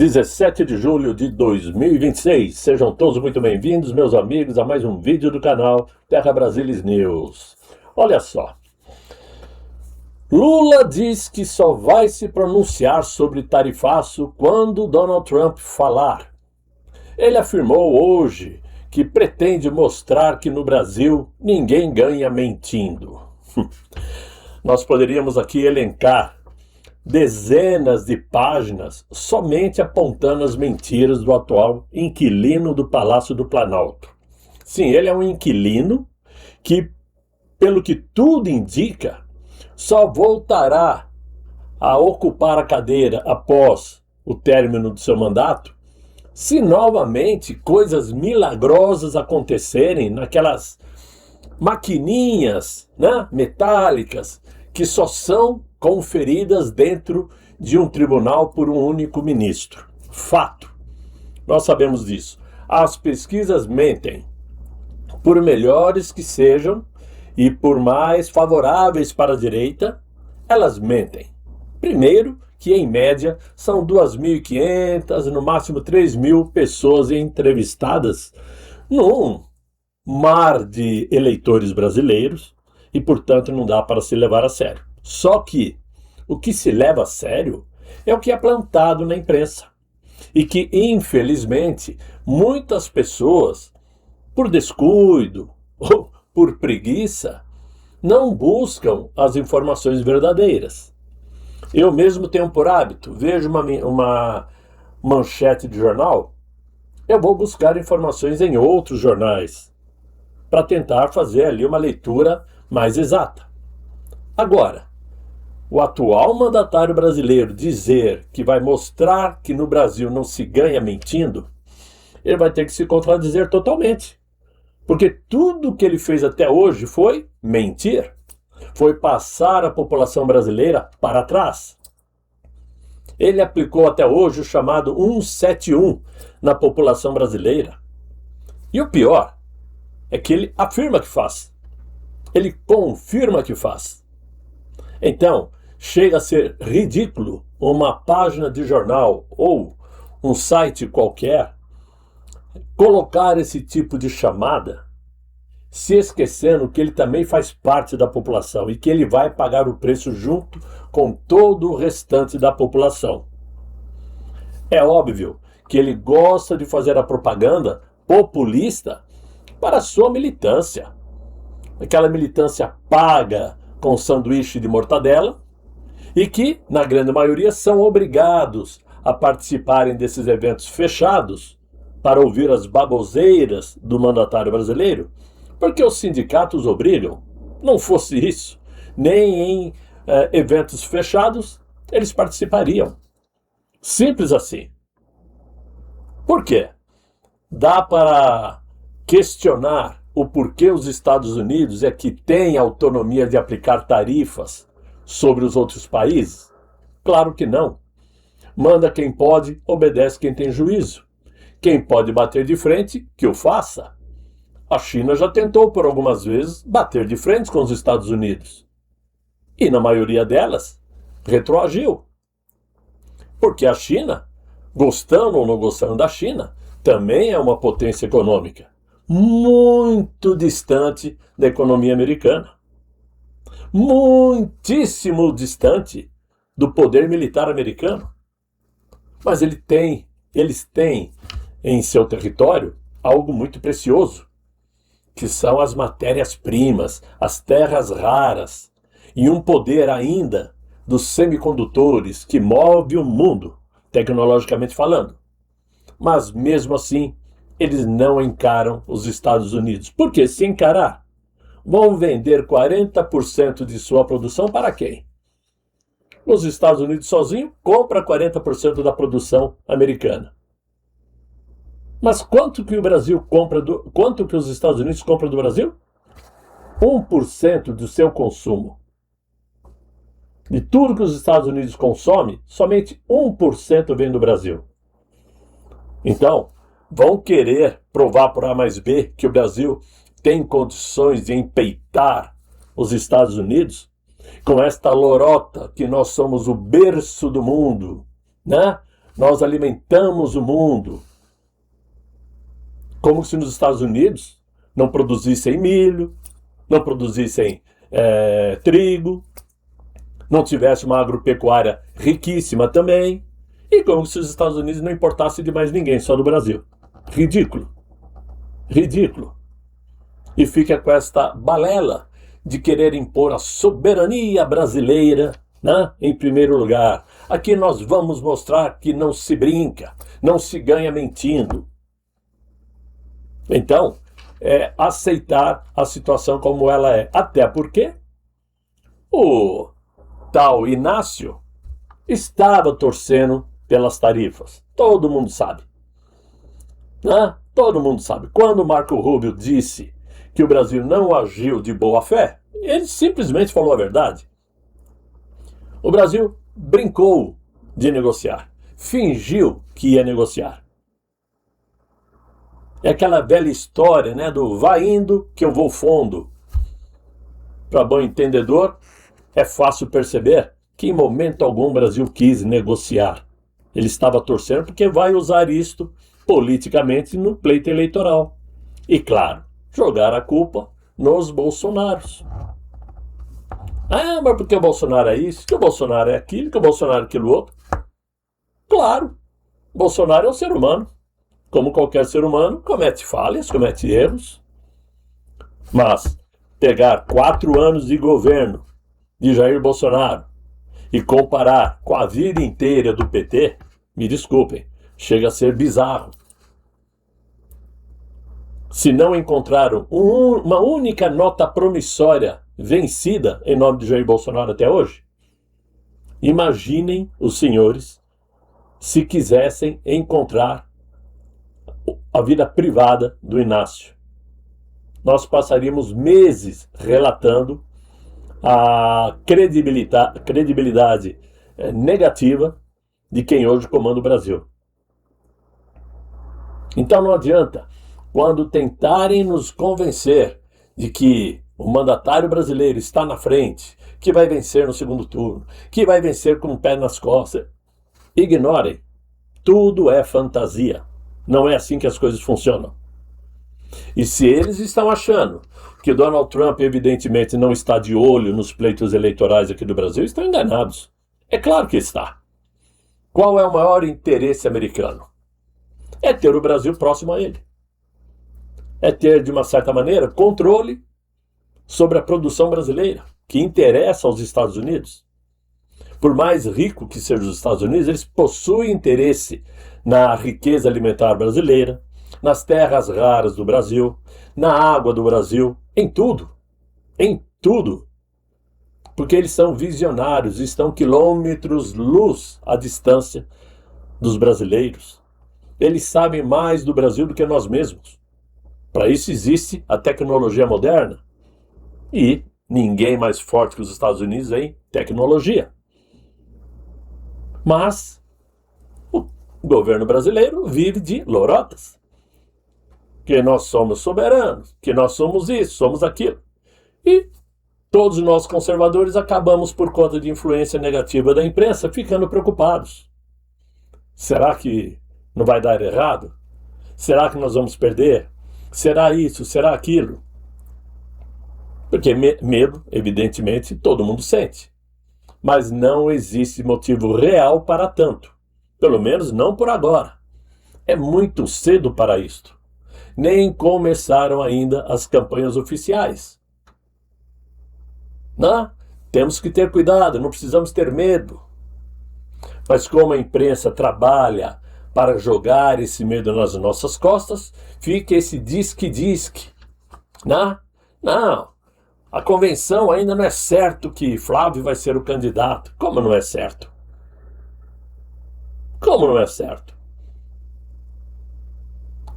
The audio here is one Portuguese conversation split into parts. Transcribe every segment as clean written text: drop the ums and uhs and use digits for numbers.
17 de julho de 2026. Sejam todos muito bem-vindos, meus amigos, a mais um vídeo do canal Terra Brasilis News. Olha só. Lula diz que só vai se pronunciar sobre tarifaço quando Donald Trump falar. Ele afirmou hoje que pretende mostrar que no Brasil ninguém ganha mentindo. Nós poderíamos aqui elencar dezenas de páginas somente apontando as mentiras do atual inquilino do Palácio do Planalto. Sim, ele é um inquilino que, pelo que tudo indica, só voltará a ocupar a cadeira após o término do seu mandato se novamente coisas milagrosas acontecerem naquelas maquininhas, né, metálicas que só são conferidas dentro de um tribunal por um único ministro. Fato. Nós sabemos disso. As pesquisas mentem. Por melhores que sejam e por mais favoráveis para a direita, elas mentem. Primeiro, que em média são 2.500, no máximo 3.000 pessoas entrevistadas num mar de eleitores brasileiros e, portanto, não dá para se levar a sério. Só que o que se leva a sério é o que é plantado na imprensa e que, infelizmente, muitas pessoas, por descuido ou por preguiça, não buscam as informações verdadeiras. Eu mesmo tenho por hábito, vejo uma manchete de jornal, eu vou buscar informações em outros jornais para tentar fazer ali uma leitura mais exata. Agora, o atual mandatário brasileiro dizer que vai mostrar que no Brasil não se ganha mentindo, ele vai ter que se contradizer totalmente. Porque tudo que ele fez até hoje foi mentir. Foi passar a população brasileira para trás. Ele aplicou até hoje o chamado 171 na população brasileira. E o pior é que ele afirma que faz. Ele confirma que faz. Então, chega a ser ridículo uma página de jornal ou um site qualquer colocar esse tipo de chamada, se esquecendo que ele também faz parte da população e que ele vai pagar o preço junto com todo o restante da população. É óbvio que ele gosta de fazer a propaganda populista para a sua militância. Aquela militância paga com sanduíche de mortadela, e que, na grande maioria, são obrigados a participarem desses eventos fechados para ouvir as baboseiras do mandatário brasileiro, porque os sindicatos obrigam. Não fosse isso, nem em eventos fechados eles participariam. Simples assim. Por quê? Dá para questionar o porquê os Estados Unidos é que têm autonomia de aplicar tarifas sobre os outros países? Claro que não. Manda quem pode, obedece quem tem juízo. Quem pode bater de frente, que o faça. A China já tentou por algumas vezes bater de frente com os Estados Unidos. E na maioria delas, retroagiu. Porque a China, gostando ou não gostando da China, também é uma potência econômica muito distante da economia americana. Muitíssimo distante do poder militar americano. Mas eles têm em seu território algo muito precioso, que são as matérias-primas, as terras raras, e um poder ainda dos semicondutores que move o mundo, tecnologicamente falando. Mas mesmo assim, eles não encaram os Estados Unidos. Porque se encarar, vão vender 40% de sua produção para quem? Os Estados Unidos sozinho compra 40% da produção americana. Mas quanto que o Brasil compra quanto que os Estados Unidos compram do Brasil? 1% do seu consumo. De tudo que os Estados Unidos consomem, somente 1% vem do Brasil. Então, vão querer provar por A mais B que o Brasil tem condições de empeitar os Estados Unidos com esta lorota que nós somos o berço do mundo, né? Nós alimentamos o mundo. Como se nos Estados Unidos não produzissem milho, não produzissem trigo, não tivesse uma agropecuária riquíssima também, e como se os Estados Unidos não importasse de mais ninguém, só do Brasil. Ridículo. Ridículo. E fica com esta balela de querer impor a soberania brasileira, né, em primeiro lugar. Aqui nós vamos mostrar que não se brinca, não se ganha mentindo. Então, é aceitar a situação como ela é. Até porque o tal Inácio estava torcendo pelas tarifas. Todo mundo sabe. Né? Todo mundo sabe. Quando o Marco Rubio disse que o Brasil não agiu de boa fé, ele simplesmente falou a verdade. O Brasil brincou de negociar, fingiu que ia negociar. É aquela velha história, né, do vai indo que eu vou fundo. Para bom entendedor, é fácil perceber que em momento algum o Brasil quis negociar. Ele estava torcendo porque vai usar isto politicamente no pleito eleitoral. E claro, jogar a culpa nos Bolsonaros. Ah, mas porque o Bolsonaro é isso, que o Bolsonaro é aquilo, que o Bolsonaro é aquilo outro. Claro, Bolsonaro é um ser humano. Como qualquer ser humano, comete falhas, comete erros. Mas pegar 4 anos de governo de Jair Bolsonaro e comparar com a vida inteira do PT, me desculpem, chega a ser bizarro. Se não encontraram uma única nota promissória vencida em nome de Jair Bolsonaro até hoje, imaginem os senhores se quisessem encontrar a vida privada do Inácio. Nós passaríamos meses relatando a credibilidade negativa de quem hoje comanda o Brasil. Então não adianta, quando tentarem nos convencer de que o mandatário brasileiro está na frente, que vai vencer no segundo turno, que vai vencer com o pé nas costas, ignorem. Tudo é fantasia. Não é assim que as coisas funcionam. E se eles estão achando que Donald Trump, evidentemente, não está de olho nos pleitos eleitorais aqui do Brasil, estão enganados. É claro que está. Qual é o maior interesse americano? É ter o Brasil próximo a ele. É ter, de uma certa maneira, controle sobre a produção brasileira, que interessa aos Estados Unidos. Por mais rico que sejam os Estados Unidos, eles possuem interesse na riqueza alimentar brasileira, nas terras raras do Brasil, na água do Brasil, em tudo. Em tudo. Porque eles são visionários, estão quilômetros-luz à distância dos brasileiros. Eles sabem mais do Brasil do que nós mesmos. Para isso existe a tecnologia moderna. E ninguém mais forte que os Estados Unidos em tecnologia. Mas o governo brasileiro vive de lorotas. Que nós somos soberanos, que nós somos isso, somos aquilo. E todos nós conservadores acabamos, por conta de influência negativa da imprensa, ficando preocupados. Será que não vai dar errado? Será que nós vamos perder? Será isso? Será aquilo? Porque medo, evidentemente, todo mundo sente. Mas não existe motivo real para tanto. Pelo menos não por agora. É muito cedo para isto. Nem começaram ainda as campanhas oficiais. Não? Temos que ter cuidado, não precisamos ter medo. Mas como a imprensa trabalha para jogar esse medo nas nossas costas, fica esse disque-disque. Não. A convenção ainda não é certo que Flávio vai ser o candidato. Como não é certo? Como não é certo?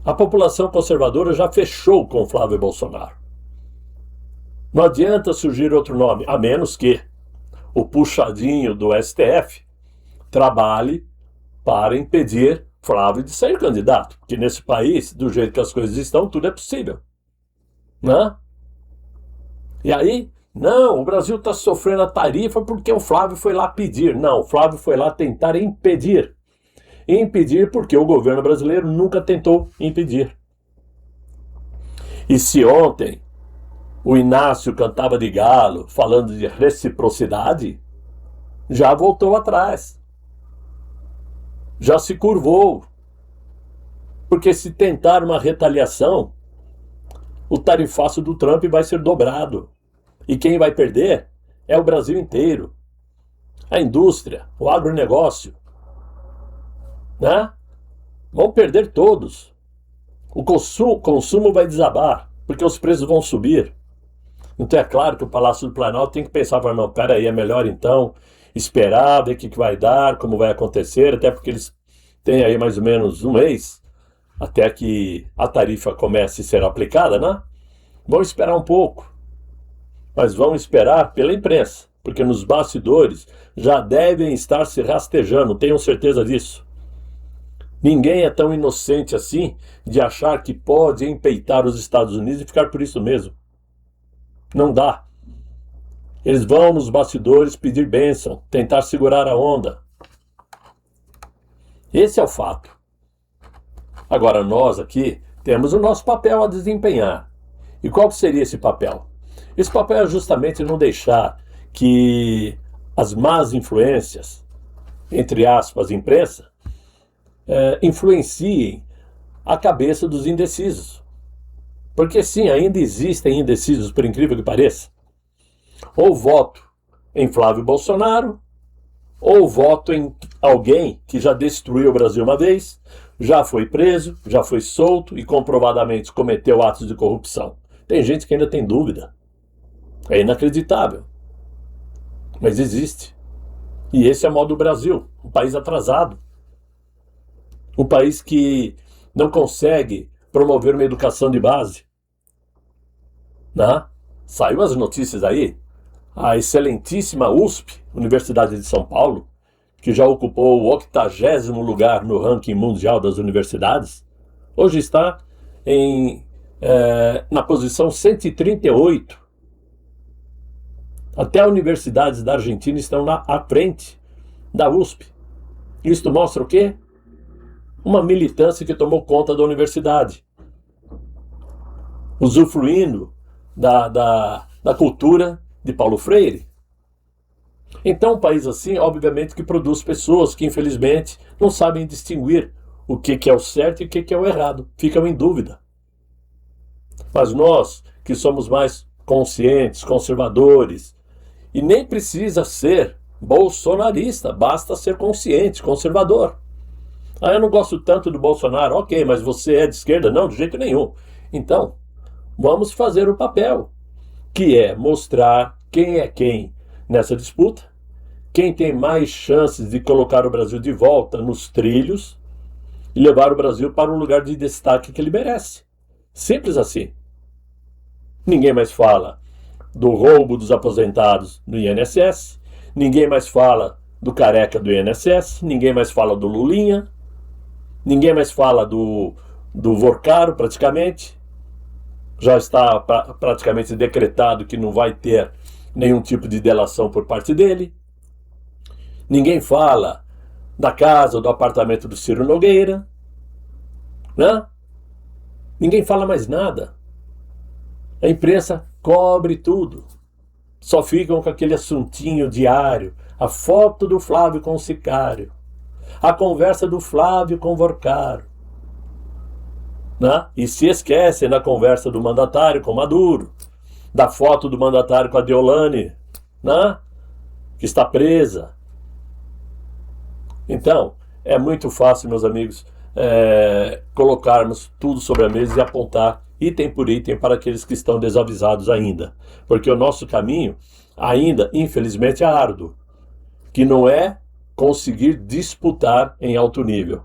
A população conservadora já fechou com Flávio Bolsonaro. Não adianta surgir outro nome, a menos que o puxadinho do STF trabalhe para impedir Flávio de ser candidato. Porque nesse país, do jeito que as coisas estão, tudo é possível. Né? E aí, não, o Brasil está sofrendo a tarifa porque o Flávio foi lá pedir. Não, o Flávio foi lá tentar impedir. impedir porque o governo brasileiro nunca tentou impedir. E se ontem o Inácio cantava de galo falando de reciprocidade, já voltou atrás. Já se curvou. Porque se tentar uma retaliação, o tarifaço do Trump vai ser dobrado. E quem vai perder é o Brasil inteiro. A indústria, o agronegócio. Né? Vão perder todos. O consumo vai desabar, porque os preços vão subir. Então é claro que o Palácio do Planalto tem que pensar, não, peraí, é melhor então esperar, ver o que vai dar, como vai acontecer, até porque eles têm aí mais ou menos um mês até que a tarifa comece a ser aplicada, né? Vão esperar um pouco, mas vão esperar pela imprensa, porque nos bastidores já devem estar se rastejando, tenham certeza disso. Ninguém é tão inocente assim de achar que pode empeitar os Estados Unidos e ficar por isso mesmo. Não dá. Eles vão nos bastidores pedir bênção, tentar segurar a onda. Esse é o fato. Agora nós aqui temos o nosso papel a desempenhar. E qual seria esse papel? Esse papel é justamente não deixar que as más influências, entre aspas, imprensa, influenciem a cabeça dos indecisos. Porque sim, ainda existem indecisos, por incrível que pareça. Ou voto em Flávio Bolsonaro, ou voto em alguém que já destruiu o Brasil uma vez, já foi preso, já foi solto e comprovadamente cometeu atos de corrupção. Tem gente que ainda tem dúvida. É inacreditável. Mas existe. E esse é o modo do Brasil, um país atrasado. Um país que não consegue promover uma educação de base. Né? Saiu as notícias aí. A excelentíssima USP, Universidade de São Paulo, que já ocupou o 80º lugar no ranking mundial das universidades, hoje está na posição 138. Até universidades da Argentina estão à frente da USP. Isto mostra o quê? Uma militância que tomou conta da universidade, usufruindo da cultura de Paulo Freire. Então, um país assim, obviamente, que produz pessoas que, infelizmente, não sabem distinguir o que é o certo e o que é o errado. Ficam em dúvida. Mas nós, que somos mais conscientes, conservadores, e nem precisa ser bolsonarista, basta ser consciente, conservador. Eu não gosto tanto do Bolsonaro. Ok, mas você é de esquerda? Não, de jeito nenhum. Então, vamos fazer o papel, que é mostrar quem é quem nessa disputa, quem tem mais chances de colocar o Brasil de volta nos trilhos e levar o Brasil para um lugar de destaque que ele merece. Simples assim. Ninguém mais fala do roubo dos aposentados no INSS, ninguém mais fala do careca do INSS, ninguém mais fala do Lulinha, ninguém mais fala do Vorcaro, praticamente. Já está praticamente decretado que não vai ter nenhum tipo de delação por parte dele. Ninguém fala da casa ou do apartamento do Ciro Nogueira. Né? Ninguém fala mais nada. A imprensa cobre tudo. Só ficam com aquele assuntinho diário. A foto do Flávio com o sicário. A conversa do Flávio com o Vorcaro. Né? E se esquecem da conversa do mandatário com Maduro, da foto do mandatário com a Deolane, né? Que está presa. Então, é muito fácil, meus amigos, colocarmos tudo sobre a mesa e apontar item por item para aqueles que estão desavisados ainda. Porque o nosso caminho ainda, infelizmente, é árduo, que não é conseguir disputar em alto nível.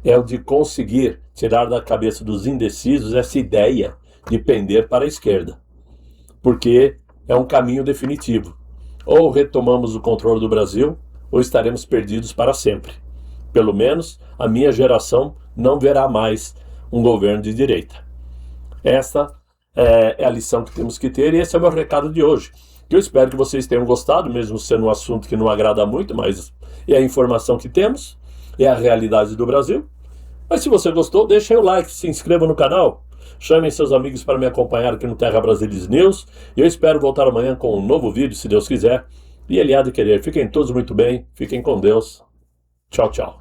É o de conseguir tirar da cabeça dos indecisos essa ideia de pender para a esquerda. Porque é um caminho definitivo. Ou retomamos o controle do Brasil, ou estaremos perdidos para sempre. Pelo menos a minha geração não verá mais um governo de direita. Esta é a lição que temos que ter, e esse é o meu recado de hoje. Eu espero que vocês tenham gostado, mesmo sendo um assunto que não agrada muito, mas é a informação que temos. é a realidade do Brasil. Mas se você gostou, deixe aí o like, se inscreva no canal, chamem seus amigos para me acompanhar aqui no Terra Brasilis News. E eu espero voltar amanhã com um novo vídeo, se Deus quiser. E Ele há de querer. Fiquem todos muito bem, fiquem com Deus. Tchau, tchau.